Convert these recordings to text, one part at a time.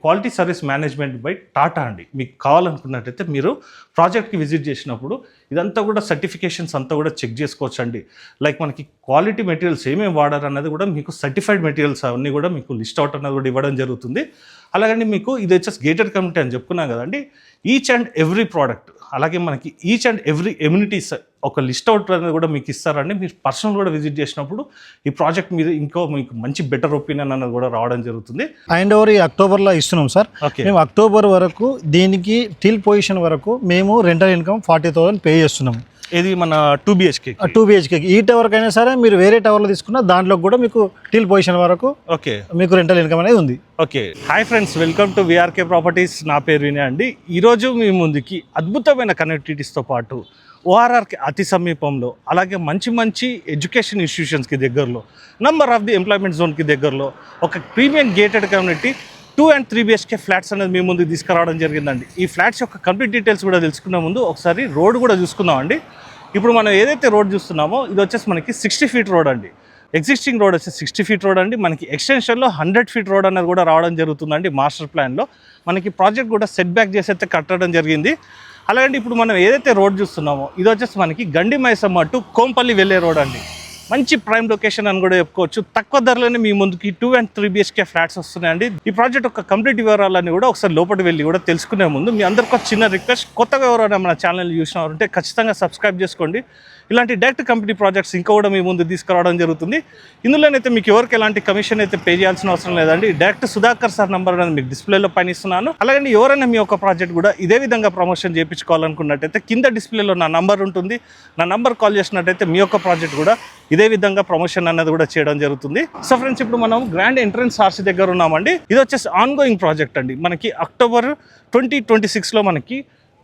Quality service management by Tata అండి. మీకు కావాలనుకున్నట్టయితే మీరు ప్రాజెక్ట్కి విజిట్ చేసినప్పుడు ఇదంతా కూడా సర్టిఫికేషన్స్ అంతా కూడా చెక్ చేసుకోవచ్చు అండి. లైక్ మనకి క్వాలిటీ మెటీరియల్స్ ఏమేమి వాడారు అన్నది కూడా మీకు సర్టిఫైడ్ మెటీరియల్స్ అవన్నీ కూడా మీకు లిస్ట్ అవుట్ అన్నది కూడా ఇవ్వడం జరుగుతుంది. అలాగండి మీకు ఇది వచ్చేసి గేటెడ్ కమ్యూనిటీ అని చెప్పుకున్నాం కదండి. ఈచ్ అండ్ ఎవ్రీ ప్రోడక్ట్ అలాగే మనకి ఈచ్ అండ్ ఎవ్రీ ఎమ్యూనిటీస్ ఒక లిస్ట్ అవుట్ అనేది కూడా మీకు ఇస్తారండి. మీరు పర్సనల్ కూడా విజిట్ చేసినప్పుడు ఈ ప్రాజెక్ట్ మీద మీకు మంచి బెటర్ ఒపీనియన్ అన్నది కూడా రావడం జరుగుతుంది. అండ్ ఓవర్ ఈ అక్టోబర్లో ఇస్తున్నాం సార్. మేము అక్టోబర్ వరకు దీనికి టిల్ పొజిషన్ వరకు మేము రెంటల్ ఇన్కమ్ 40,000 పే చేస్తున్నాము. ఇది మన 2BHK ఈ టవర్కి అయినా సరే మీరు వేరే టవర్లో తీసుకున్న దాంట్లో కూడా మీకు టిల్ పొజిషన్ వరకు మీకు రెంటల్ ఇన్కమ్ అనేది ఉంది. Okay, hi friends, welcome to VRK properties. నా పేరు వినయ్ అండి. ఈరోజు మీ ముందుకి అద్భుతమైన కనెక్టివిటీస్తో పాటు ORRకి అతి సమీపంలో, అలాగే మంచి మంచి ఎడ్యుకేషన్ ఇన్స్టిట్యూషన్స్కి దగ్గరలో, నంబర్ ఆఫ్ ది ఎంప్లాయ్మెంట్ జోన్కి దగ్గరలో ఒక premium gated community 2 and 3 BHK flats అనేది మీ ముందు తీసుకురావడం జరిగిందండి. ఈ ఫ్లాట్స్ యొక్క కంప్లీట్ డీటెయిల్స్ కూడా తెలుసుకునే ముందు ఒకసారి రోడ్ కూడా చూసుకుందామండి. ఇప్పుడు మనం ఏదైతే రోడ్ చూస్తున్నామో ఇది వచ్చేసి మనకి 60 feet రోడ్ అండి. ఎగ్జిస్టింగ్ రోడ్ వచ్చేసి 60 feet రోడ్ అండి. మనకి ఎక్స్టెన్షన్లో 100 feet రోడ్ అనేది కూడా రావడం జరుగుతుందండి. మాస్టర్ ప్లాన్లో మనకి ప్రాజెక్ట్ కూడా సెట్ బ్యాక్ చేసి అయితే కట్టడం జరిగింది. అలాగే ఇప్పుడు మనం ఏదైతే రోడ్ చూస్తున్నామో ఇది వచ్చేసి మనకి గండి మైసమ్మ టు కోంపల్లి వెళ్ళే రోడ్ అండి. మంచి ప్రైమ్ లొకేషన్ అని కూడా చెప్పుకోవచ్చు. తక్కువ ధరలోనే మీ ముందుకి 2 and 3 BHK ఫ్లాట్స్ వస్తున్నాయండి. ఈ ప్రాజెక్ట్ యొక్క కంప్లీట్ వివరాలన్నీ కూడా ఒకసారి లోపలికి వెళ్ళి కూడా తెలుసుకునే ముందు మీ అందరికీ ఒక చిన్న రిక్వెస్ట్, కొత్తగా ఎవరైనా మన ఛానల్ చూసినారంటే ఖచ్చితంగా సబ్స్క్రైబ్ చేసుకోండి. ఇలాంటి డైరెక్ట్ కంపెనీ ప్రాజెక్ట్స్ ఇంకా కూడా మీ ముందు తీసుకురావడం జరుగుతుంది. ఇందులోనైతే మీకు ఎవరికి ఎలాంటి కమిషన్ అయితే పే చేయాల్సిన అవసరం లేదండి. డైరెక్ట్ సుధాకర్ సార్ నంబర్ అనేది మీకు డిస్ప్లేలో పైన ఇస్తున్నాను. అలాగే ఎవరైనా మీ యొక్క ప్రాజెక్ట్ కూడా ఇదే విధంగా ప్రమోషన్ చేయించుకోవాలనుకున్నట్టయితే కింద డిస్ప్లేలో నా నంబర్ ఉంటుంది. నా నంబర్ కాల్ చేసినట్టయితే మీ యొక్క ప్రాజెక్ట్ కూడా ఇదే విధంగా ప్రమోషన్ అన్నది కూడా చేయడం జరుగుతుంది. సో ఫ్రెండ్స్, ఇప్పుడు మనం గ్రాండ్ ఎంట్రన్స్ ఆర్సీ దగ్గర ఉన్నామండి. ఇది వచ్చేసి ఆన్ గోయింగ్ ప్రాజెక్ట్ అండి. మనకి అక్టోబర్ 2026లో మనకి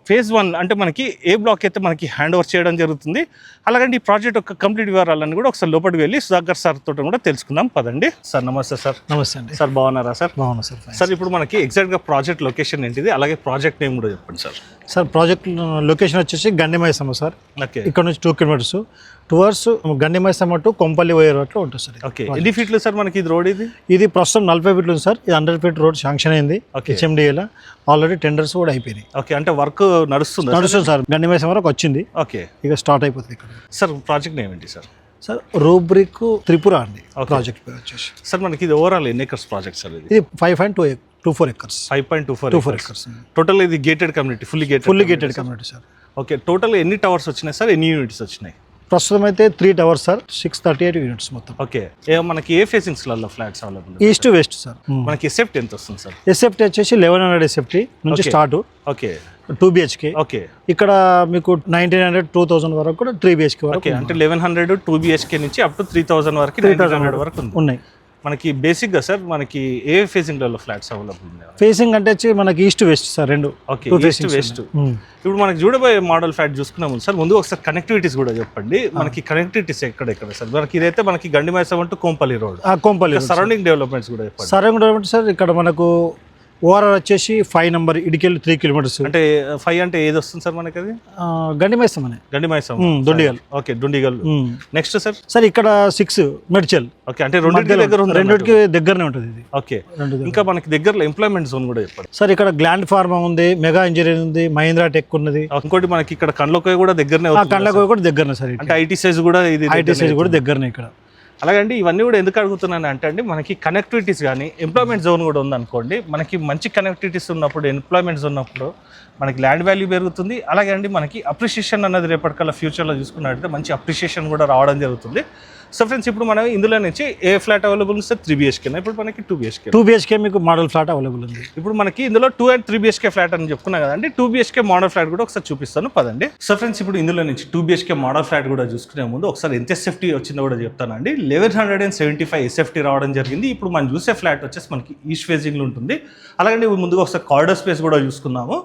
phase 1 అంటే మనకి ఏ బ్లాక్ అయితే మనకి హ్యాండ్ ఓవర్ చేయడం జరుగుతుంది. అలాగే ఈ ప్రాజెక్ట్ యొక్క కంప్లీట్ వివరాలన్నీ కూడా ఒకసారి లోపలికి వెళ్ళి సుధాకర్ సార్ తోటి కూడా తెలుసుకుందాం. పదండి. సార్ నమస్తే. సార్ నమస్తే అండి. సార్ బాగున్నారా? సార్ బాగున్నా సార్. సార్ ఇప్పుడు మనకి ఎగ్జాక్ట్గా ప్రాజెక్ట్ లొకేషన్ ఏంటిది, అలాగే ప్రాజెక్ట్ నేమ్ కూడా చెప్పండి సార్. సార్ ప్రాజెక్ట్ లొకేషన్ వచ్చేసి గండిమైసమ్మ సార్. ఓకే, ఇక్కడ నుంచి 2 kilometers towards Gandimaisamma to Kompally పోయే రోడ్లో ఉంటుంది సార్. ఓకే, ఎన్ని ఫీట్లు సార్ మనకి ఇది రోడ్? ఇది ప్రస్తుతం 40 feet ఉంది సార్. ఇది 100 feet రోడ్ శాంక్షన్ అయింది HMDAలో. ఆల్రెడీ టెండర్స్ కూడా అయిపోయినాయి. ఓకే, అంటే వర్క్ నడుస్తుంది సార్. గండిమైసమ్మ వరకు వచ్చింది. ఓకే, ఇక స్టార్ట్ అయిపోతుంది ఇక్కడ. సార్ ప్రాజెక్ట్ నేమ్ ఏంటి సార్? సార్ రూబ్రిక్ త్రిపుర అండి ప్రాజెక్ట్ పేరు వచ్చేసి. సార్ మనకి ఇది ఓవరాల్ ఎన్ని ఎకర్స్ ప్రాజెక్ట్ సార్? ఇది 5.24 acres. 5.24 acres. టోటల్ ఇది gated community, fully gated community sir. Okay, total ఎన్ని టవర్స్ వచ్చినాయి సార్? ఎన్ని యూనిట్స్ వచ్చినాయి? ప్రస్తుతం అయితే 3 towers సార్. 638 units మొత్తం. ఓకే, మనకి ఏ ఫేసింగ్స్లలో flats available? East west sir. మనకి ఎసెప్ట్ ఎంత వస్తుంది సార్? ఎసెప్ట్ వచ్చేసి 1100 ఎసెప్టీ నుంచి స్టార్ట్. Okay, 2 BHK. ఓకే, ఇక్కడ మీకు 1900 2000 వరకు కూడా 3 BHK వరకు. ఓకే, అంటే 1100 2 BHK నుంచి అప్ టు 3000 వరకు 3,000 వరకు ఉన్నాయి. మనకి బేసిక్గా సార్ మనకి ఏ ఫేసింగ్లలో ఫ్లాట్స్ అవైలబుల్ ఉన్నాయి? ఫేసింగ్ అంటే వచ్చి మనకి ఈస్ట్ వెస్ట్ సార్, రెండు. Okay, east west. ఇప్పుడు మనకి చూడబోయే మోడల్ ఫ్లాట్ చూసుకున్నాము సార్. ముందు ఒకసారి కనెక్టివిటీస్ కూడా చెప్పండి. మనకి కనెక్టివిటీస్ ఎక్కడ సార్? మనకి ఇదైతే మనకి Gandimaisamma to Kompally road. Kompally surrounding developments కూడా చెప్పండి. సరౌండింగ్ డెవలప్మెంట్ సార్ ఇక్కడ మనకు ఓఆర్ఆర్ వచ్చేసి 5 number ఇడికెళ్ళి 3 kilometers. అంటే 5 అంటే ఏది వస్తుంది సార్ మనకి? అది Gandimaisamma. Dundigal. Okay, Dundigal. Next sir? Sir ఇక్కడ 6 మెడ్చల్. ఓకే, అంటే రెండింటికి దగ్గరనే ఉంటుంది ఇది. ఓకే, ఇంకా మనకి దగ్గరలో ఎంప్లాయ్మెంట్ జోన్ కూడా చెప్పండి సార్. ఇక్కడ గ్లాండ్ ఫార్మా ఉంది, మెగా ఇంజనీరింగ్ ఉంది, మహీంద్రా టెక్ ఉన్నది. ఇంకోటి మనకి ఇక్కడ కండ్లకోయ కూడా దగ్గరనే. కండ్లకోయ కూడా దగ్గరనే సార్. అంటే ఐటీ సైజ్ కూడా దగ్గరనే ఇక్కడ. అలాగండి ఇవన్నీ కూడా ఎందుకు అడుగుతున్నాను అంటే అండి, మనకి కనెక్టివిటీస్ కానీ ఎంప్లాయ్మెంట్ జోన్ కూడా ఉందనుకోండి. మనకి మంచి కనెక్టివిటీస్ ఉన్నప్పుడు, ఎంప్లాయ్మెంట్ జోన్ ఉన్నప్పుడు మనకి ల్యాండ్ వాల్యూ పెరుగుతుంది. అలాగే అండి మనకి అప్రిషియేషన్ అన్నది రేపటికల్లా ఫ్యూచర్లో చూసుకున్నట్టయితే మంచి అప్రిషియేషన్ కూడా రావడం జరుగుతుంది. సో ఫ్రెండ్స్, ఇప్పుడు మనం ఇందులో నుంచి ఏ ఫ్లాట్ అవైలబుల్ ఉంది సార్? 3 BHK. ఇప్పుడు మనకి 2 BHK మీకు మోడల్ ఫ్లాట్ అవైలబుల్ ఉంది. ఇప్పుడు మనకి ఇందులో 2 and 3 BHK ఫ్లాట్ అని చెప్పుకున్నాం కదండి. 2 BHK మోడల్ ఫ్లాట్ కూడా ఒకసారి చూపిస్తాను, పదండి. సో ఫ్రెండ్స్, ఇప్పుడు ఇందులో నుంచి 2 BHK మోడల్ ఫ్లాట్ కూడా చూసుకునే ముందు ఒకసారి ఎంత ఎస్ఎఫ్టీ వచ్చిందో కూడా చెప్తానండి. 1175 ఎస్ఎఫ్టీ రావడం జరిగింది. ఇప్పుడు మనం చూసే ఫ్లాట్ వచ్చేసి మనకి ఈస్ట్ ఫేజింగ్లో ఉంటుంది. అలాగే ముందుగా ఒకసారి కారిడార్ స్పేస్ కూడా చూసుకున్నాము.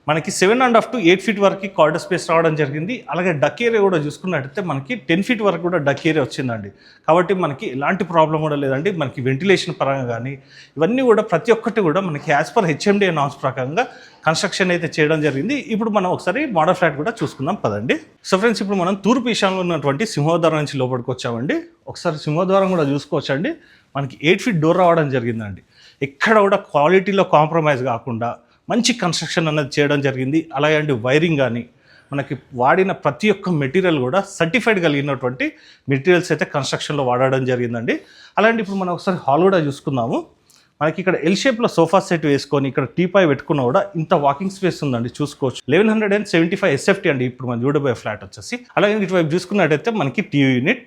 మనకి 7.5 to 8 feet వరకు కారిడార్ స్పేస్ రావడం జరిగింది. అలాగే డక్ ఏరియా కూడా చూసుకున్నట్టయితే మనకి 10 feet వరకు కూడా డక్ ఏరియా వచ్చిందండి. కాబట్టి మనకి ఎలాంటి ప్రాబ్లం కూడా లేదండి. మనకి వెంటిలేషన్ పరంగా కానీ ఇవన్నీ కూడా ప్రతి ఒక్కటి కూడా మనకి యాజ్ పర్ HMDA నామ్స్ ప్రకారంగా కన్స్ట్రక్షన్ అయితే చేయడం జరిగింది. ఇప్పుడు మనం ఒకసారి మోడల్ ఫ్లాట్ కూడా చూసుకుందాం, పదండి. సో ఫ్రెండ్స్, ఇప్పుడు మనం తూర్పు ఈశాన్యంలో ఉన్నటువంటి సింహద్వారం నుంచి లోపలికి వచ్చామండి. ఒకసారి సింహద్వారం కూడా చూసుకోవచ్చండి. మనకి 8 feet డోర్ రావడం జరిగిందండి. ఎక్కడ కూడా క్వాలిటీలో కాంప్రమైజ్ కాకుండా మంచి కన్స్ట్రక్షన్ అనేది చేయడం జరిగింది. అలాగే వైరింగ్ కానీ మనకి వాడిన ప్రతి ఒక్క మెటీరియల్ కూడా సర్టిఫైడ్ కలిగినటువంటి మెటీరియల్స్ అయితే కన్స్ట్రక్షన్లో వాడడం జరిగిందండి. అలాంటి ఇప్పుడు మనం ఒకసారి హాల్ కూడా చూసుకుందాము. మనకి ఇక్కడ ఎల్ షేప్లో సోఫా సెట్ వేసుకొని ఇక్కడ టీపాయ్ పెట్టుకున్నా కూడా ఇంత వాకింగ్ స్పేస్ ఉందండి, చూసుకోవచ్చు. 1175 SFT అండి ఇప్పుడు మనం చూడబోయే ఫ్లాట్ వచ్చేసి. అలాగే ఇటువైపు చూసుకున్నట్టయితే మనకి టీవీ యూనిట్.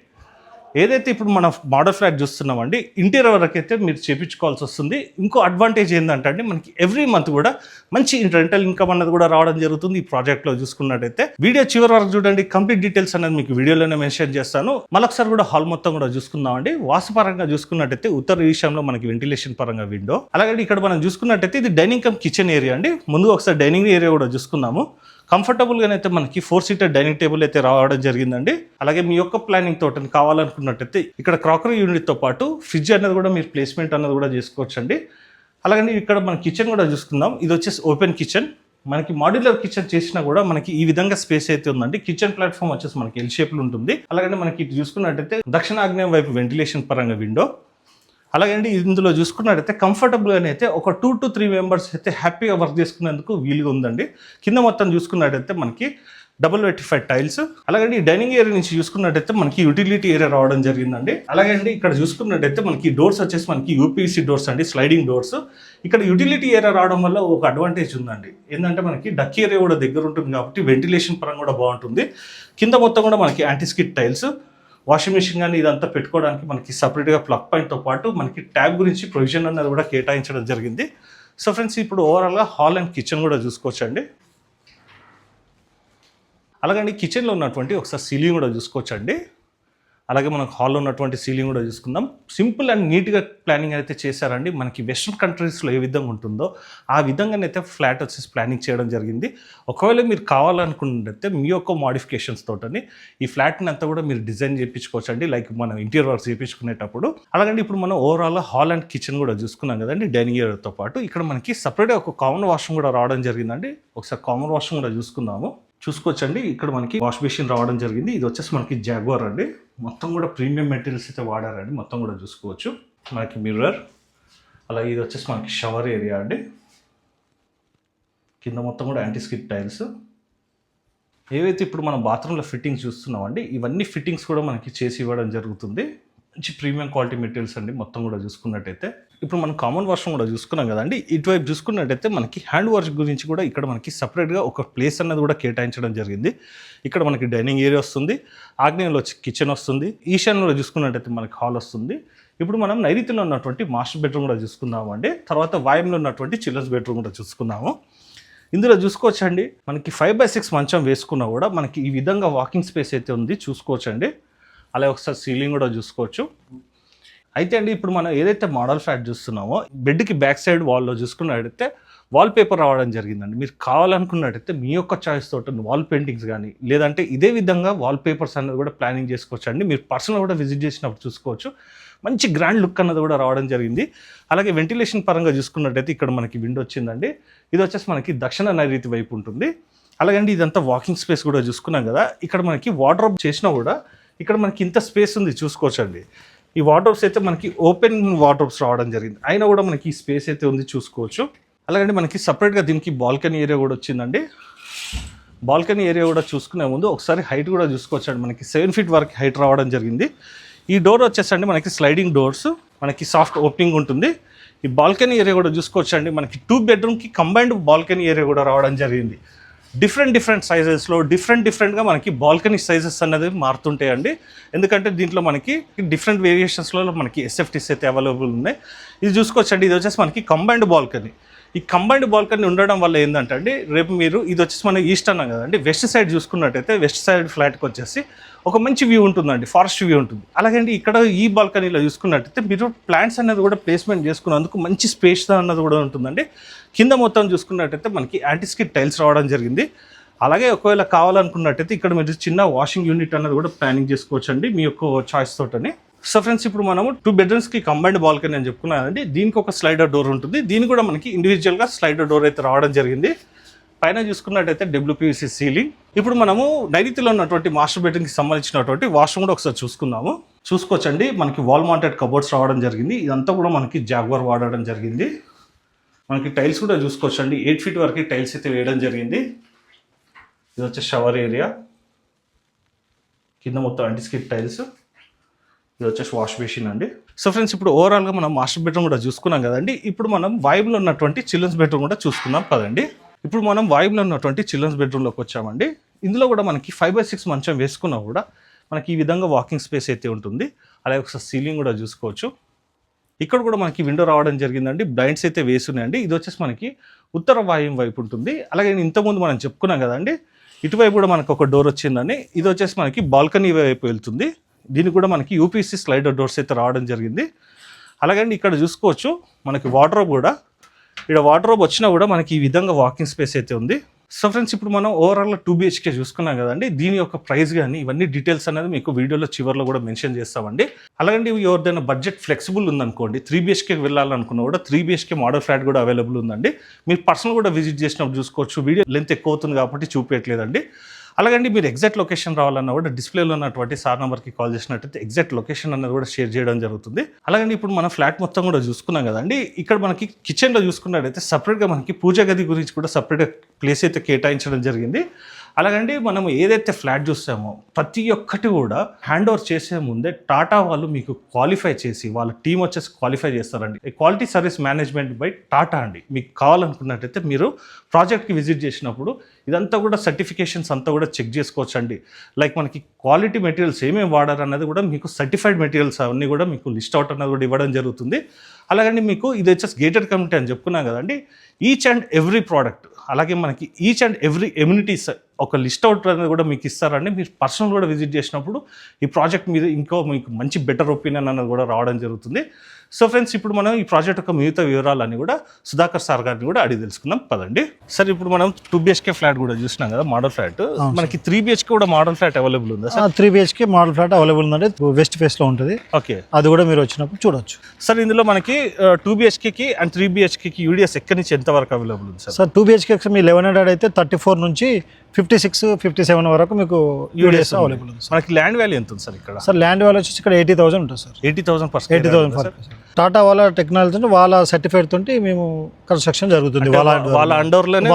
ఏదైతే ఇప్పుడు మనం మోడల్ ఫ్లాట్ చూస్తున్నామండి, ఇంటీరియర్ వరకు అయితే మీరు చేయించుకోవాల్సి వస్తుంది. ఇంకో అడ్వాంటేజ్ ఏంటంటే అండి, మనకి ఎవ్రీ మంత్ కూడా మంచి రెంటల్ ఇన్కమ్ అన్నది కూడా రావడం జరుగుతుంది ఈ ప్రాజెక్ట్లో చూసుకున్నట్టయితే. వీడియో చివరి వరకు చూడండి, కంప్లీట్ డీటెయిల్స్ అనేది మీకు వీడియోలోనే మెన్షన్ చేస్తాను. మరొకసారి కూడా హాల్ మొత్తం కూడా చూసుకుందామండి. వాస్తుపరంగా చూసుకున్నట్టయితే ఉత్తర ఈశాన్యంలో మనకి వెంటిలేషన్ పరంగా విండో. అలాగే ఇక్కడ మనం చూసుకున్నట్టయితే ఇది డైనింగ్ కమ్ కిచెన్ ఏరియా అండి. ముందుగా ఒకసారి డైనింగ్ ఏరియా కూడా చూసుకుందాము. కంఫర్టబుల్గా అయితే మనకి 4 సీటర్ డైనింగ్ టేబుల్ అయితే రావడం జరిగిందండి. అలాగే మీ యొక్క ప్లానింగ్ తోట కావాలనుకున్నట్టయితే ఇక్కడ క్రాకరీ యూనిట్తో పాటు ఫ్రిడ్జ్ అనేది కూడా మీరు ప్లేస్మెంట్ అన్నది కూడా చేసుకోవచ్చు అండి. అలాగే ఇక్కడ మన కిచెన్ కూడా చూసుకుందాం. ఇది వచ్చేసి ఓపెన్ కిచెన్. మనకి మాడ్యులర్ కిచెన్ చేసినా కూడా మనకి ఈ విధంగా స్పేస్ అయితే ఉందండి. కిచెన్ ప్లాట్ఫామ్ వచ్చేసి మనకి ఎల్ షేప్లో ఉంటుంది. అలాగే మనకి ఇటు చూసుకున్నట్టయితే దక్షిణాగ్నేయం వైపు వెంటిలేషన్ పరంగా విండో. అలాగే ఇందులో చూసుకున్నట్టయితే కంఫర్టబుల్గా అయితే ఒక 2 to 3 మెంబర్స్ అయితే హ్యాపీగా వర్క్ చేసుకునేందుకు వీలుగా ఉందండి. కింద మొత్తం చూసుకున్నట్టయితే మనకి డబుల్ వెటిఫైడ్ టైల్స్. అలాగే ఈ డైనింగ్ ఏరియా నుంచి చూసుకున్నట్టయితే మనకి యూటిలిటీ ఏరియా రావడం జరిగిందండి. అలాగే ఇక్కడ చూసుకున్నట్టయితే మనకి డోర్స్ వచ్చేసి మనకి యూపీసీ డోర్స్ అండి, స్లైడింగ్ డోర్స్. ఇక్కడ యూటిలిటీ ఏరియా రావడం వల్ల ఒక అడ్వాంటేజ్ ఉందండి. ఏంటంటే మనకి డక్ ఏరియా కూడా దగ్గర ఉంటుంది కాబట్టి వెంటిలేషన్ పరంగా కూడా బాగుంటుంది. కింద మొత్తం కూడా మనకి యాంటీస్కిడ్ టైల్స్, వాషింగ్ మిషన్ కానీ ఇదంతా పెట్టుకోవడానికి మనకి సపరేట్గా ప్లగ్ పాయింట్తో పాటు మనకి ట్యాబ్ గురించి ప్రొవిజన్ అనేది కూడా కేటాయించడం జరిగింది. సో ఫ్రెండ్స్, ఇప్పుడు ఓవరాల్గా హాల్ అండ్ కిచెన్ కూడా చూసుకోవచ్చండి. అలాగే కిచెన్లో ఉన్నటువంటి ఒకసారి సీలింగ్ కూడా చూసుకోవచ్చండి. అలాగే మనకు హాల్లో ఉన్నటువంటి సీలింగ్ కూడా చూసుకుందాం. సింపుల్ అండ్ నీట్గా ప్లానింగ్ అయితే చేశారండి. మనకి వెస్ట్రన్ కంట్రీస్లో ఏ విధంగా ఉంటుందో ఆ విధంగానైతే ఫ్లాట్ వచ్చేసి ప్లానింగ్ చేయడం జరిగింది. ఒకవేళ మీరు కావాలనుకుంటే మీ యొక్క మోడిఫికేషన్స్ తోటని ఈ ఫ్లాట్ని అంతా కూడా మీరు డిజైన్ చేయించుకోవచ్చండి, లైక్ మనం ఇంటీరియర్ వర్క్స్ చేయించుకునేటప్పుడు. అలాగే ఇప్పుడు మనం ఓవరాల్గా హాల్ అండ్ కిచెన్ కూడా చూసుకున్నాం కదండి. డైనింగ్ ఏరియాతో పాటు ఇక్కడ మనకి సపరేట్గా ఒక కామన్ వాష్రూమ్ కూడా రావడం జరిగిందండి. ఒకసారి కామన్ వాష్రూమ్ కూడా చూసుకుందాము. చూసుకోవచ్చండి, ఇక్కడ మనకి వాష్ బేసిన్ రావడం జరిగింది. ఇది వచ్చేసి మనకి జాగ్వార్ అండి. మొత్తం కూడా ప్రీమియం మెటీరియల్స్ అయితే వాడారండి. మొత్తం కూడా చూసుకోవచ్చు. మనకి మిర్రర్. అలాగే ఇది వచ్చేసి మనకి షవర్ ఏరియా అండి. కింద మొత్తం కూడా యాంటీస్కిడ్ టైల్స్. ఏవైతే ఇప్పుడు మనం బాత్రూంలో ఫిట్టింగ్స్ చూస్తున్నామండి, ఇవన్నీ ఫిట్టింగ్స్ కూడా మనకి చేసి ఇవ్వడం జరుగుతుంది. మంచి ప్రీమియం క్వాలిటీ మెటీరియల్స్ అండి మొత్తం కూడా చూసుకున్నట్టయితే. ఇప్పుడు మనం కామన్ వాష్రూమ్ కూడా చూసుకున్నాం కదండి. ఇటువైపు చూసుకున్నట్టయితే మనకి హ్యాండ్ వాష్ గురించి కూడా ఇక్కడ మనకి సపరేట్గా ఒక ప్లేస్ అన్నది కూడా కేటాయించడం జరిగింది. ఇక్కడ మనకి డైనింగ్ ఏరియా వస్తుంది, ఆగ్నేయంలో వచ్చి కిచెన్ వస్తుంది, ఈశాన్యంలో చూసుకున్నట్టయితే మనకి హాల్ వస్తుంది. ఇప్పుడు మనం నైరుతిలో ఉన్నటువంటి మాస్టర్ బెడ్రూమ్ కూడా చూసుకుందామండి. తర్వాత వాయుంలో ఉన్నటువంటి చిల్డ్రన్స్ బెడ్రూమ్ కూడా చూసుకుందాము. ఇందులో చూసుకోవచ్చండి, మనకి 5x6 మంచం వేసుకున్నా కూడా మనకి ఈ విధంగా వాకింగ్ స్పేస్ అయితే ఉంది, చూసుకోవచ్చండి. అలాగే ఒకసారి సీలింగ్ కూడా చూసుకోవచ్చు. అయితే అండి ఇప్పుడు మనం ఏదైతే మోడల్ ఫ్లాట్ చూస్తున్నామో బెడ్కి బ్యాక్ సైడ్ వాల్లో చూసుకున్నట్టయితే వాల్ పేపర్ రావడం జరిగిందండి. మీరు కావాలనుకున్నట్టయితే మీ యొక్క చాయిస్ తోటి వాల్ పెయింటింగ్స్ కానీ లేదంటే ఇదే విధంగా వాల్ పేపర్స్ అనేది కూడా ప్లానింగ్ చేసుకోవచ్చు అండి. మీరు పర్సనల్ కూడా విజిట్ చేసినప్పుడు చూసుకోవచ్చు. మంచి గ్రాండ్ లుక్ అన్నది కూడా రావడం జరిగింది. అలాగే వెంటిలేషన్ పరంగా చూసుకున్నట్టయితే ఇక్కడ మనకి విండో వచ్చిందండి. ఇది వచ్చేసి మనకి దక్షిణ నైరుతి వైపు ఉంటుంది. అలాగే ఇదంతా వాకింగ్ స్పేస్ కూడా చూసుకున్నాం కదా. ఇక్కడ మనకి వార్డ్రోబ్ చేసినా కూడా ఇక్కడ మనకి ఇంత స్పేస్ ఉంది, చూసుకోవచ్చండి. ఈ వార్డ్రోబ్స్ అయితే మనకి ఓపెన్ వార్డ్రోబ్స్ రావడం జరిగింది, అయినా కూడా మనకి ఈ స్పేస్ అయితే ఉంది, చూసుకోవచ్చు. అలాగే మనకి సపరేట్గా దీనికి బాల్కనీ ఏరియా కూడా వచ్చిందండి. బాల్కనీ ఏరియా కూడా చూసుకునే ముందు ఒకసారి హైట్ కూడా చూసుకోవచ్చండి. మనకి 7 feet వరకు హైట్ రావడం జరిగింది. ఈ డోర్ వచ్చేసండి మనకి స్లైడింగ్ డోర్స్, మనకి సాఫ్ట్ ఓపెనింగ్ ఉంటుంది. ఈ బాల్కనీ ఏరియా కూడా చూసుకోవచ్చండి. మనకి 2 bedroomకి కంబైన్డ్ బాల్కనీ ఏరియా కూడా రావడం జరిగింది. డిఫరెంట్ సైజెస్లో డిఫరెంట్గా మనకి బాల్కనీ సైజెస్ అనేది మారుతుంటాయండి. ఎందుకంటే దీంట్లో మనకి డిఫరెంట్ వేరియేషన్స్లో మనకి ఎస్ఎఫ్టీస్ అయితే అవైలబుల్ ఉన్నాయి. ఇది చూసుకోవచ్చండి. ఇది వచ్చేసి మనకి కంబైన్డ్ బాల్కనీ. ఈ కంబైన్డ్ బాల్కనీ ఉండడం వల్ల ఏంటంటే అండి, రేపు మీరు ఇది వచ్చేసి మన ఈస్ట్ అన్నాం కదండి, వెస్ట్ సైడ్ చూసుకున్నట్టయితే వెస్ట్ సైడ్ ఫ్లాట్కి వచ్చేసి ఒక మంచి వ్యూ ఉంటుందండి, ఫారెస్ట్ వ్యూ ఉంటుంది. అలాగే ఇక్కడ ఈ బాల్కనీలో చూసుకున్నట్టయితే మీరు ప్లాంట్స్ అనేది కూడా ప్లేస్మెంట్ చేసుకున్నందుకు మంచి స్పేస్ అన్నది కూడా ఉంటుందండి. కింద మొత్తం చూసుకున్నట్టయితే మనకి యాంటీస్కిడ్ టైల్స్ రావడం జరిగింది. అలాగే ఒకవేళ కావాలనుకున్నట్టయితే ఇక్కడ మీరు చిన్న వాషింగ్ యూనిట్ అన్నది కూడా ప్లానింగ్ చేసుకోవచ్చండి మీ యొక్క చాయిస్ తోటని. సో ఫ్రెండ్స్, ఇప్పుడు మనము 2 bedrooms కంబైన్డ్ బాల్కనీ అని చెప్పుకున్నానండి. దీనికి ఒక స్లైడర్ డోర్ ఉంటుంది. దీనికి కూడా మనకి ఇండివిజువల్గా స్లైడర్ డోర్ అయితే రావడం జరిగింది. పైన చూసుకున్నట్టయితే WPVC సీలింగ్. ఇప్పుడు మనము నైరుతిలో ఉన్నటువంటి మాస్టర్ బెడ్రూమ్కి సంబంధించినటువంటి వాష్రూమ్ కూడా ఒకసారి చూసుకుందాము. చూసుకోవచ్చండి, మనకి వాల్ మౌంటెడ్ కబోర్డ్స్ రావడం జరిగింది. ఇదంతా కూడా మనకి జాగ్వార్ వాడడం జరిగింది. మనకి టైల్స్ కూడా చూసుకోవచ్చండి, 8 feet వరకు టైల్స్ అయితే వేయడం జరిగింది. ఇది వచ్చే షవర్ ఏరియా, కింద మొత్తం యాంటీ స్కిడ్ టైల్స్. ఇది వచ్చేసి వాష్ బేసిన్ అండి. సో ఫ్రెండ్స్, ఇప్పుడు ఓవరాల్గా మనం మాస్టర్ బెడ్రూమ్ కూడా చూసుకున్నాం కదండి. ఇప్పుడు మనం వైబ్లో ఉన్నటువంటి చిల్డ్రన్స్ బెడ్రూమ్ కూడా చూసుకుందాం కదండి. ఇప్పుడు మనం వైబ్లో ఉన్నటువంటి చిల్డ్రన్స్ బెడ్రూమ్లోకి వచ్చామండి. ఇందులో కూడా మనకి 5x6 మంచం వేసుకున్నా కూడా మనకి ఈ విధంగా వాకింగ్ స్పేస్ అయితే ఉంటుంది. అలాగే ఒకసారి సీలింగ్ కూడా చూసుకోవచ్చు. ఇక్కడ కూడా మనకి విండో రావడం జరిగిందండి. బ్లైండ్స్ అయితే వేస్తున్నాయండి. ఇది వచ్చేసి మనకి ఉత్తర వాయుం వైపు ఉంటుంది. అలాగే ఇంతకుముందు మనం చెప్పుకున్నాం కదండి, ఇటువైపు కూడా మనకు ఒక డోర్ వచ్చిందని. ఇది వచ్చేసి మనకి బాల్కనీ వైపు వెళ్తుంది. దీనికి కూడా మనకి యూపీసీ స్లైడర్ డోర్స్ అయితే రావడం జరిగింది. అలాగే ఇక్కడ చూసుకోవచ్చు మనకి వార్డ్రోబ్ కూడా, ఇక్కడ వార్డ్రోబ్ వచ్చినా కూడా మనకి ఈ విధంగా వాకింగ్ స్పేస్ అయితే ఉంది. సో ఫ్రెండ్స్, ఇప్పుడు మనం ఓవరాల్గా 2 BHK చూసుకున్నాం కదండి. దీని యొక్క ప్రైస్ కానీ ఇవన్నీ డీటెయిల్స్ అనేది మీకు వీడియోలో చివరిలో కూడా మెన్షన్ చేస్తామండి. అలాగే ఎవరిదైనా బడ్జెట్ ఫ్లెక్సిబుల్ ఉందనుకోండి, 3 BHKకి వెళ్ళాలనుకున్నా కూడా 3 BHK మోడల్ ఫ్లాట్ కూడా అవైలబుల్ ఉందండి. మీరు పర్సనల్ కూడా విజిట్ చేసినప్పుడు చూసుకోవచ్చు. వీడియో లెంత్ ఎక్కువ అవుతుంది కాబట్టి చూపించట్లేదండి. అలాగే మీరు ఎగ్జాక్ట్ లొకేషన్ రావాలన్నా కూడా డిస్ప్లేలో ఉన్నటువంటి సార్ నెంబర్కి కాల్ చేసినట్టయితే ఎగ్జాక్ట్ లొకేషన్ అనేది కూడా షేర్ చేయడం జరుగుతుంది. అలాగే ఇప్పుడు మన ఫ్లాట్ మొత్తం కూడా చూసుకున్నాం కదండి. ఇక్కడ మనకి కిచెన్లో చూసుకున్నట్టయితే సపరేట్గా మనకి పూజ గది గురించి కూడా సపరేట్గా ప్లేస్ అయితే కేటాయించడం జరిగింది. అలాగండి మనం ఏదైతే ఫ్లాట్ చూస్తామో ప్రతి ఒక్కటి కూడా హ్యాండ్ ఓవర్ చేసే ముందే టాటా వాళ్ళు మీకు క్వాలిఫై చేసి వాళ్ళ టీం వచ్చేసి క్వాలిఫై చేస్తారండి. Quality service management by Tata అండి. మీకు కావాలనుకున్నట్టయితే మీరు ప్రాజెక్ట్కి విజిట్ చేసినప్పుడు ఇదంతా కూడా సర్టిఫికేషన్స్ అంతా కూడా చెక్ చేసుకోవచ్చు అండి. లైక్ మనకి క్వాలిటీ మెటీరియల్స్ ఏమేమి వాడారు అన్నది కూడా మీకు సర్టిఫైడ్ మెటీరియల్స్ అవన్నీ కూడా మీకు లిస్ట్ అవుట్ అన్నది కూడా ఇవ్వడం జరుగుతుంది. అలాగండి మీకు ఇది వచ్చేసి గేటెడ్ కమ్యూనిటీ అని చెప్పుకున్నాం కదండి. ఈచ్ అండ్ ఎవ్రీ ప్రోడక్ట్, అలాగే మనకి ఈచ్ అండ్ ఎవ్రీ ఎమ్యూనిటీస్ ఒక లిస్ట్ అవుట్ అనేది కూడా మీకు ఇస్తారండి. మీరు పర్సనల్ కూడా విజిట్ చేసినప్పుడు ఈ ప్రాజెక్ట్ మీద ఇంకో మీకు మంచి బెటర్ ఒపీనియన్ అనేది కూడా రావడం జరుగుతుంది. సో ఫ్రెండ్స్, ఇప్పుడు మనం ఈ ప్రాజెక్ట్ యొక్క మిగతా వివరాలన్నీ కూడా సుధాకర్ సార్ గారిని కూడా అడిగి తెలుసుకుందాం పదండి. సార్, ఇప్పుడు మనం 2 BHK ఫ్లాట్ కూడా చూసినాం కదా, మోడల్ ఫ్లాట్. మనకి 3 BHK కూడా మోడల్ ఫ్లాట్ అవైలబుల్ ఉందా sir? 3 BHK model flat available ఉందండి. వెస్ట్ ఫేస్ లో ఉంటుంది. ఓకే, అది కూడా మీరు వచ్చినప్పుడు చూడొచ్చు. సార్, ఇందులో మనకి 2 BHKకి అండ్ 3 BHKకి యూడిఎస్ ఎక్కడి నుంచి ఎంత వరకు అవైలబుల్ ఉంది సార్? 2 BHK మీ 1100 అయితే 34 నుంచి 56, 57 వరకు మీకు యూడిఎస్ అవైలబుల్ ఉంది. మనకి ల్యాండ్ వాల్యూ ఎంత ఉంది సార్ ఇక్కడ? సార్, ల్యాండ్ వాల్యూ వచ్చి ఇక్కడ 80,000 ఉంటుంది సార్. 80,000 టాటా వాళ్ళ టెక్నాలజీ వాళ్ళ సర్టిఫైడ్ తోటి మేము కన్స్ట్రక్షన్ జరుగుతుంది. వాళ్ళ అండర్లోనే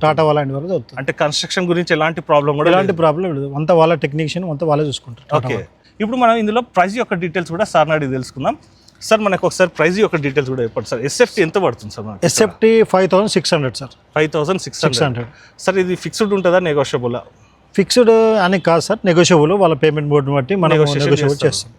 టాటా వాళ్ళ అండ్ వరకు జరుగుతుంది. అంటే కన్స్ట్రక్షన్ గురించి ఎలాంటి ప్రాబ్లం కూడా ఎలాంటి ప్రాబ్లం లేదు. అంతా వాళ్ళ టెక్నీషియన్ అంతా వాళ్ళే చూసుకుంటారు. ఓకే, ఇప్పుడు మనం ఇందులో ప్రైస్ యొక్క డీటెయిల్స్ కూడా సార్ అడిగి తెలుసుకుందాం. సార్, మనకు ఒకసారి ప్రైస్ యొక్క డీటెయిల్స్ కూడా చెప్పండి సార్. ఎస్ఎఫ్టీ ఎంత పడుతుంది సార్? SFT 5,600 sir. 5,600. సార్, ఇది ఫిక్స్డ్ ఉంటుందా, నెగోషియబుల్? ఫిక్స్డ్ అని కాదు సార్, నెగోషియబుల్. వాళ్ళ పేమెంట్ బోర్డుని బట్టి మనం నెగోషియబుల్ చేస్తాం.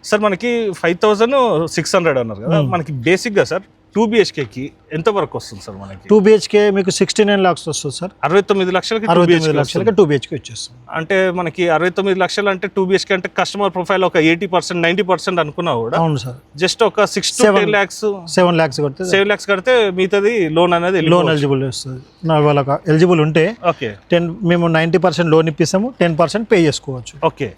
సార్, మనకి 5,600 అన్నారు కదా, మనకి బేసిక్గా సార్ 2 BHKకి ఎంత వరకు వస్తుంది సార్? మనకి 2 BHK మీకు 69 lakhs వస్తుంది సార్. 69 లక్షలకి 69 లక్షలకి 2 BHK వచ్చేస్తుంది. అంటే మనకి 69 లక్షలు అంటే 2 BHK అంటే కస్టమర్ ప్రొఫైల్ ఒక 80%, 90% అనుకున్నా కూడా అవును సార్, జస్ట్ ఒక 6 to 10 lakhs 7 lakhs కడితే 7 lakhs కడితే మిగతాది లోన్ అనేది లోన్ ఎలిజిబుల్ వస్తుంది. వాళ్ళకి ఎలిజిబుల్ ఉంటే ఓకే, మేము 90% లోన్ ఇప్పిస్తాము, 10% పే చేసుకోవచ్చు. ఓకే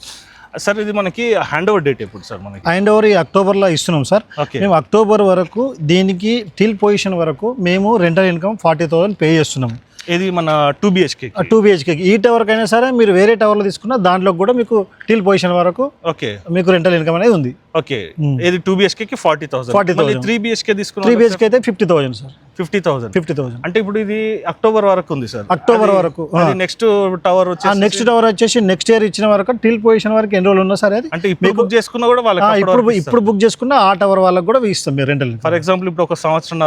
సార్, ఇది మనకి హ్యాండ్ ఓవర్ డేట్ ఎప్పుడు సార్? మనకి హ్యాండ్ ఓవర్ ఈ అక్టోబర్లో ఇస్తున్నాం సార్. మేము అక్టోబర్ వరకు దీనికి టిల్ పొజిషన్ వరకు మేము రెంటల్ ఇన్కమ్ 40,000 పే చేస్తున్నాము. ఇది మన 2 BHK 2 BHK ఈ టవర్కి అయినా సరే మీరు వేరే టవర్లో తీసుకున్నా దాంట్లో కూడా మీకు టిల్ పొజిషన్ వరకు ఓకే మీకు రెంటల్ ఇన్కమ్ అనేది ఉంది. ఓకే, ఇది 2 BHKకి 40,000. 3 BHK తీసుకున్నా 3 BHK అయితే 50,000 సార్. 50,000 అంటే ఇప్పుడు ఇది అక్టోబర్ వరకు ఉంది సార్. అక్టోబర్ వరకు. నెక్స్ట్ టవర్ వచ్చేసి నెక్స్ట్ టవర్ వచ్చేసి నెక్స్ట్ ఇయర్ ఇచ్చిన వరకు టిల్ పొజిషన్ వరకు ఎన్ని రోజులు ఉన్నా సరే అది అంటే ఇప్పుడు బుక్ చేసుకున్నా కూడా వాళ్ళకి ఇప్పుడు బుక్ చేసుకున్నా ఆ టవర్ వాళ్ళకి కూడా ఇస్తాం మీరు రెంటల్. ఫర్ ఎగ్జాంపుల్ ఇప్పుడు ఒక సంవత్సరం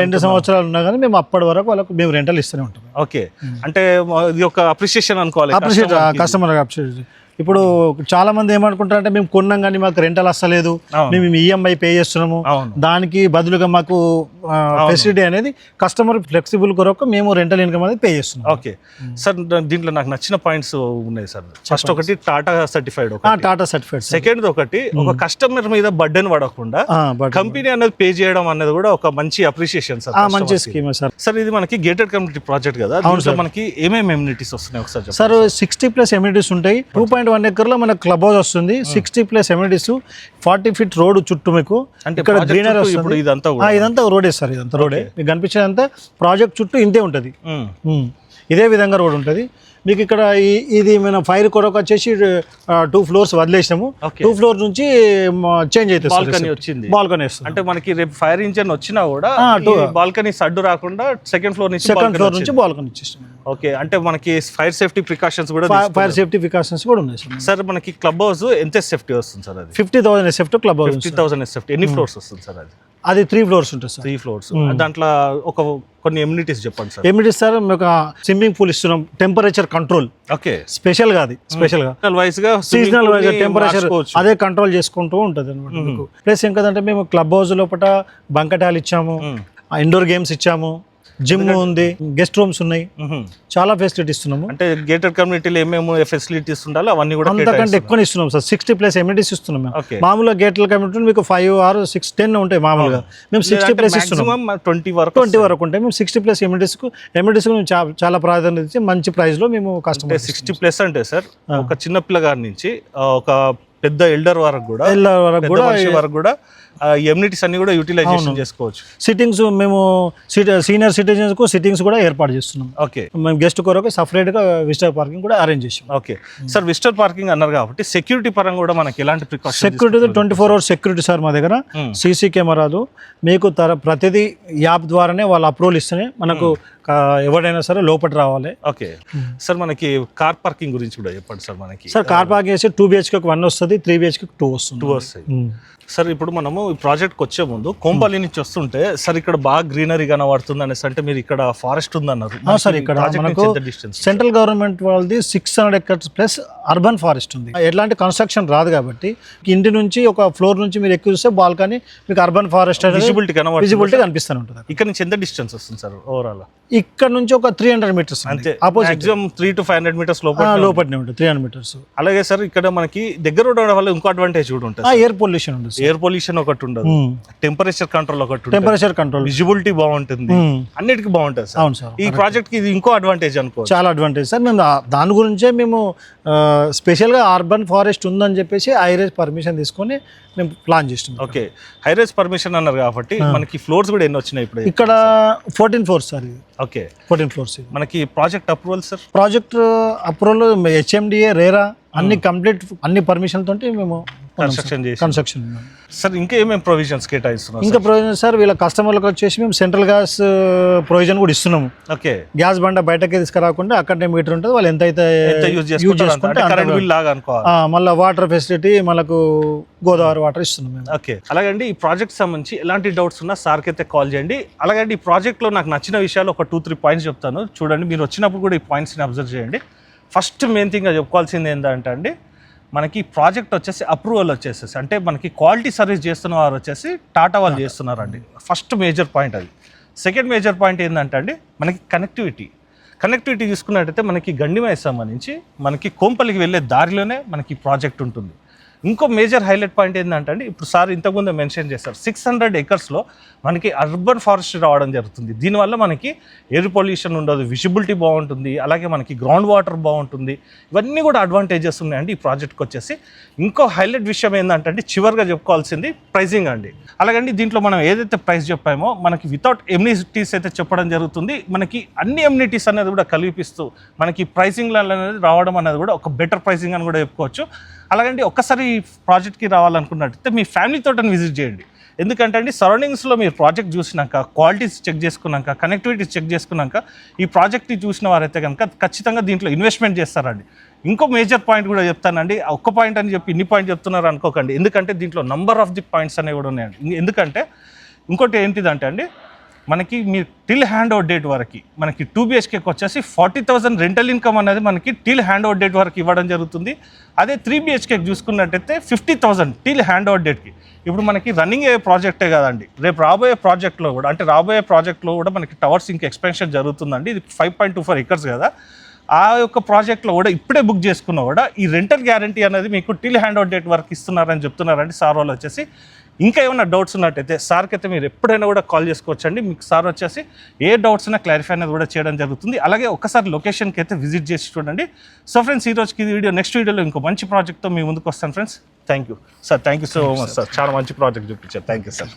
2 సంవత్సరాలు ఉన్నా కానీ మేము అప్పటి వరకు వాళ్ళకు మేము రెంటల్ ఇస్తూనే ఉంటాం. ఓకే, అంటే ఇది ఒక అప్రిషియేషన్ అనుకోవాలి, కస్టమర్ అప్రిషియేషన్. ఇప్పుడు చాలా మంది ఏమనుకుంటారంటే మేము కొన్నాం కానీ మాకు రెంటల్ వస్తలేదు, మేము ఈఎంఐ పే చేస్తున్నాము, దానికి బదులుగా మాకు ఫెసిలిటీ అనేది కస్టమర్ ఫ్లెక్సిబుల్ కొరకు మేము రెంటల్ ఇన్కమ్ అనేది పే చేస్తున్నాం. ఓకే సార్, దీంట్లో నాకు నచ్చిన పాయింట్స్ ఉన్నాయి సార్. ఫస్ట్ ఒకటి టాటా సర్టిఫైడ్, సెకండ్ ఒకటి ఒక కస్టమర్ మీద బర్డెన్ పడకుండా కంపెనీ అనేది పే చేయడం అనేది కూడా ఒక మంచి అప్రిషియేషన్ సార్. మంచి స్కీమ్ సార్. సార్, ఇది మనకి గేటెడ్ కమ్యూనిటీ ప్రాజెక్ట్ కదా, మనకి ఏమేమి ఎమ్యూనిటీస్ వస్తున్నాయి ఒకసారి సార్? 60+ ఎమ్యూనిటీస్ ఉంటాయి. 2.1 acre లో మనకు క్లబ్ హౌస్ వస్తుంది. 60+ ఎమ్యూనిటీస్, 40 feet రోడ్ చుట్టూ మీకు ఇక్కడ గ్రీనరీ వస్తుంది. ఇదంతా రోడే సార్, ఇదంతా రోడే. మీకు కనిపించేదంతా ప్రాజెక్ట్ చుట్టూ ఇంతే ఉంటుంది. ఇదే విధంగా రోడ్ ఉంటుంది మీకు. ఇక్కడ ఇది మనం ఫైర్ కొరకు వచ్చేసి 2 floors వదిలేసినాము. 2 floors నుంచి చేంజ్ అవుతుంది, బాల్కనీ వచ్చింది, బాల్కనీ వస్తుంది. అంటే మనకి రేపు ఫైర్ ఇంజన్ వచ్చినా కూడా బాల్కనీ సడ్డు రాకుండా సెకండ్ ఫ్లోర్ నుంచి బాల్కనీ ఇచ్చేస్తాం. ఓకే, అంటే మనకి ఫైర్ సేఫ్టీ ప్రికాషన్స్ కూడా ఫైర్ సేఫ్టీ ప్రికాషన్స్ కూడా ఉన్నాయి సార్. మనకి క్లబ్ హౌస్ ఎంత సేఫ్టీ వస్తుంది సార్? అది 50,000 SF క్లబ్ హౌస్. 50,000 SF ఎన్ని ఫ్లోర్స్ వస్తుంది సార్? అది 3 floors ఉంటుంది సార్. 3 floors. దాంట్లో కొన్ని ఎమ్యూనిటీస్ చెప్పండి సార్. ఎమ్యూనిటీస్ సార్ మీకు స్విమ్మింగ్ పూల్ ఇస్తున్నాం, టెంపరేచర్ కంట్రోల్. ఓకే, స్పెషల్ గా అది స్పెషల్ గా సీజనల్ వైజ్ టెంపరేచర్ అదే కంట్రోల్ చేసుకుంటూ ఉంటుంది అనమాట. ప్లస్ ఏంటంటే మేము క్లబ్ హౌస్ లోపల బంకెట్ హాల్ ఇచ్చాము, ఇండోర్ గేమ్స్ ఇచ్చాము, జిమ్ ఉంది, గెస్ట్ రూమ్స్ ఉన్నాయి, చాలా ఫెసిలిటీ ఇస్తున్నాము. అంటే గేటెడ్ కమ్యూనిటీలో ఏమేమి ఫెసిలిటీస్ ఉండాలో అవన్నీ కూడా అంతకంటే ఎక్కువ ఇస్తున్నాం సార్. 60+ ఎమ్యూనిటీస్ ఇస్తున్నాం మేము. మామూలుగా గేటెడ్ కమ్యూనిటీ మీకు 5 or 6, 10 ఉంటాయి మామూలుగా, మేము 60+ ఇస్తున్నాం. 20 వరకు ఉంటాయి. మేము 60+ ఎమ్యూనిటీస్ మేము చాలా ప్రాధాన్యత ఇచ్చి మంచి ప్రైస్ లో మేము కస్టమర్. 60+ అంటే సార్ ఒక చిన్న పిల్లగారి నుంచి ఒక పెద్ద ఎల్డర్ వరకు కూడా ఎమ్యూనిటీస్ అన్ని కూడా యూటిలైజేషన్ చేసుకోవచ్చు. సిట్టింగ్స్ మేము సీనియర్ సిటిజన్స్ కు సిట్టింగ్స్ కూడా ఏర్పాటు చేస్తున్నాం. ఓకే, మేము గెస్ట్ కొరకు సపరేట్ గా విజిటర్ పార్కింగ్ కూడా అరేంజ్ చేసాం. ఓకే సార్, విజిటర్ పార్కింగ్ అన్నారు కాబట్టి సెక్యూరిటీ పరంగా కూడా మనకి ఎలాంటి precaution? Security 24 hours security sir మా దగ్గర. సీసీ కెమెరాలు మీకు ప్రతిదీ యాప్ ద్వారానే వాళ్ళు అప్రూవల్ ఇస్తేనే మనకు ఎవరైనా సరే లోపల రావాలి. ఓకే సార్, మనకి కార్ పార్కింగ్ గురించి కూడా చెప్పండి సార్. మనకి సార్ కార్ పార్కింగ్ చేసి 2 BHK 1 వస్తుంది, 3 BHK 2 వస్తుంది. 2 వస్తాయి సార్. ఇప్పుడు మనము ఈ ప్రాజెక్ట్కి వచ్చే ముందు కోంపల్లి నుంచి వస్తుంటే సార్ ఇక్కడ బాగా గ్రీనరీ కనబడుతుంది అనేసి అంటే మీరు ఇక్కడ ఫారెస్ట్ ఉందన్నారు సార్. ఇక్కడ మనకు సెంట్రల్ గవర్నమెంట్ వాళ్ళది 600 acres ప్లస్ అర్బన్ ఫారెస్ట్ ఉంది. ఎట్లాంటి కన్స్ట్రక్షన్ రాదు కాబట్టి ఇంటి నుంచి ఒక ఫ్లోర్ నుంచి మీరు ఎక్కువ చూస్తే బాల్కనీ మీకు అర్బన్ ఫారెస్ట్ విజిబిలిటీ కనిపిస్తూనే ఉంటుంది. ఇక్కడ నుంచి ఎంత డిస్టెన్స్ వస్తుంది సార్ ఓవరాల్? ఇక్కడ నుంచి ఒక 300 meters అంతే, మాక్సిమం 300 to 500 meters లోపలనే ఉంటుంది. 300 meters. అలాగే సార్ ఇక్కడ మనకి దగ్గర ఉండడం వల్ల ఇంకో అడ్వాంటేజ్ కూడా ఉంటుంది. ఎయిర్ పొల్యూషన్ ఉంటుంది. ఎయిర్ పొల్యూషన్ ఒకటి ఉండదు, టెంపరేచర్ కంట్రోల్ ఒకటి, టెంపరేచర్ కంట్రోల్, విజిబిలిటీ బాగుంటుంది, అన్నిటికీ బాగుంటుంది సార్. అవును సార్, ఈ ప్రాజెక్ట్ కి ఇది ఇంకో అడ్వాంటేజ్ అనుకో. చాలా అడ్వాంటేజ్ సార్. మేము దాని గురించే మేము స్పెషల్ గా అర్బన్ ఫారెస్ట్ ఉందని చెప్పేసి హైరేజ్ పర్మిషన్ తీసుకొని మేము ప్లాన్ చేస్తున్నాం. ఓకే, హైరేజ్ పర్మిషన్ అన్నారు కాబట్టి మనకి ఫ్లోర్స్ కూడా ఎన్ని వచ్చినాయి ఇప్పుడు? ఇక్కడ 14 floors సార్. Okay, 14 floors. మనకి project approval sir? Project approval HMDA, RERA అన్ని కంప్లీట్ అన్ని పర్మిషన్ తోటి మేము కన్స్ట్రక్షన్ సార్. ఇంకా ఏమేమి ప్రొవిజన్స్ కేటాయిస్తున్నాం? ఇంకా ప్రొవిజన్ సార్ వీళ్ళ కస్టమర్లకు వచ్చేసి మేము సెంట్రల్ గ్యాస్ ప్రొవిజన్ కూడా ఇస్తున్నాము. ఓకే, గ్యాస్ బండ బయటకి తీసుకురాకుండా అక్కడనే మీటర్ ఉంటుంది, వాళ్ళు ఎంతైతే యూజ్ చేసుకుంటే మళ్ళీ వాటర్ ఫెసిలిటీ మనకు గోదావరి వాటర్ ఇస్తున్నాం మేము. ఓకే, అలాగండి ఈ ప్రాజెక్ట్ సంబంధించి ఎలాంటి డౌట్స్ ఉన్నా సార్కి అయితే కాల్ చేయండి. అలాగండి ఈ ప్రాజెక్ట్లో నాకు నచ్చిన విషయాలు ఒక 2-3 పాయింట్స్ చెప్తాను చూడండి. మీరు వచ్చినప్పుడు కూడా ఈ పాయింట్స్ని అబ్జర్వ్ చేయండి. ఫస్ట్ మెయిన్ థింగ్గా చెప్పుకోవాల్సింది ఏంటంటే అండి, మనకి ప్రాజెక్ట్ వచ్చేసి అప్రూవల్ వచ్చేసేసి అంటే మనకి క్వాలిటీ సర్వీస్ చేస్తున్న వారు వచ్చేసి టాటా వాళ్ళు చేస్తున్నారండి. ఫస్ట్ మేజర్ పాయింట్ అది. సెకండ్ మేజర్ పాయింట్ ఏంటంటే అండి మనకి కనెక్టివిటీ చూసుకున్నట్టయితే మనకి గండిమయ్య సంబంధించి మనకి కోంపల్లికి వెళ్ళే దారిలోనే మనకి ప్రాజెక్ట్ ఉంటుంది. ఇంకో మేజర్ హైలైట్ పాయింట్ ఏంటంటే అండి, ఇప్పుడు సార్ ఇంతకుముందు మెన్షన్ చేస్తారు 600 acresలో మనకి అర్బన్ ఫారెస్ట్ రావడం జరుగుతుంది. దీనివల్ల మనకి ఎయిర్ పొల్యూషన్ ఉండదు, విజిబిలిటీ బాగుంటుంది, అలాగే మనకి గ్రౌండ్ వాటర్ బాగుంటుంది. ఇవన్నీ కూడా అడ్వాంటేజెస్ ఉన్నాయండి ఈ ప్రాజెక్ట్కి వచ్చేసి. ఇంకో హైలైట్ విషయం ఏంటంటే అండి, చివరిగా చెప్పుకోవాల్సింది ప్రైజింగ్ అండి. అలాగండి దీంట్లో మనం ఏదైతే ప్రైస్ చెప్పామో మనకి వితౌట్ ఎమ్యూనిటీస్ అయితే చెప్పడం జరుగుతుంది. మనకి అన్ని ఎమ్యూనిటీస్ అనేది కూడా కల్పిస్తూ మనకి ప్రైసింగ్ అనేది రావడం అనేది కూడా ఒక బెటర్ ప్రైసింగ్ అని కూడా చెప్పుకోవచ్చు. అలాగండి ఒక్కసారి ఈ ప్రాజెక్ట్కి రావాలనుకున్నట్టయితే మీ ఫ్యామిలీతో విజిట్ చేయండి. ఎందుకంటే అండి సరౌండింగ్స్లో మీరు ప్రాజెక్ట్ చూసినాక, క్వాలిటీస్ చెక్ చేసుకున్నాక, కనెక్టివిటీస్ చెక్ చేసుకున్నాక ఈ ప్రాజెక్ట్ని చూసిన వారైతే కనుక ఖచ్చితంగా దీంట్లో ఇన్వెస్ట్మెంట్ చేస్తారండి. ఇంకో మేజర్ పాయింట్ కూడా చెప్తానండి, ఒక్క పాయింట్ అని చెప్పి ఇన్ని పాయింట్ చెప్తున్నారు అనుకోకండి, ఎందుకంటే దీంట్లో నంబర్ ఆఫ్ ది పాయింట్స్ అనేవి కూడా ఉన్నాయండి. ఎందుకంటే ఇంకోటి ఏంటిదంటే అండి మనకి మీరు టిల్ హ్యాండ్ ఓవర్ డేట్ వరకు మనకి 2 BHKకి వచ్చేసి 40,000 రెంటల్ ఇన్కమ్ అనేది మనకి టిల్ హ్యాండ్ ఓవర్ డేట్ వరకు ఇవ్వడం జరుగుతుంది. అదే 3 BHKకి చూసుకున్నట్టయితే 50,000 టిల్ హ్యాండ్ ఓవర్ డేట్కి. ఇప్పుడు మనకి రన్నింగ్ అయ్యే ప్రాజెక్టే కదండి, రేపు రాబోయే ప్రాజెక్ట్లో కూడా మనకి టవర్స్ ఇంకా ఎక్స్పెన్షన్ జరుగుతుందండి. ఇది 5.24 acres కదా. ఆ యొక్క ప్రాజెక్ట్లో కూడా ఇప్పుడే బుక్ చేసుకున్నా కూడా ఈ రెంటల్ గ్యారంటీ అనేది మీకు టిల్ హ్యాండ్ ఓవర్ డేట్ వరకు ఇస్తున్నారని చెప్తున్నారండి సార్ వాళ్ళు వచ్చేసి. ఇంకా ఏమైనా డౌట్స్ ఉన్నట్టయితే సార్కి అయితే మీరు ఎప్పుడైనా కూడా కాల్ చేసుకోవచ్చండి. మీకు సార్ వచ్చేసి ఏ డౌట్స్ అయినా క్లారిఫై అనేది కూడా చేయడం జరుగుతుంది. అలాగే ఒక్కసారి లొకేషన్కి అయితే విజిట్ చేసి చూడండి. సో ఫ్రెండ్స్ ఈ రోజుకి ఈ వీడియో, నెక్స్ట్ వీడియోలో ఇంకో మంచి ప్రాజెక్ట్తో మీ ముందుకు వస్తాను friends. Thank you sir, thank you so much sir, చాలా మంచి ప్రాజెక్ట్ చూపించారు. Thank you sir.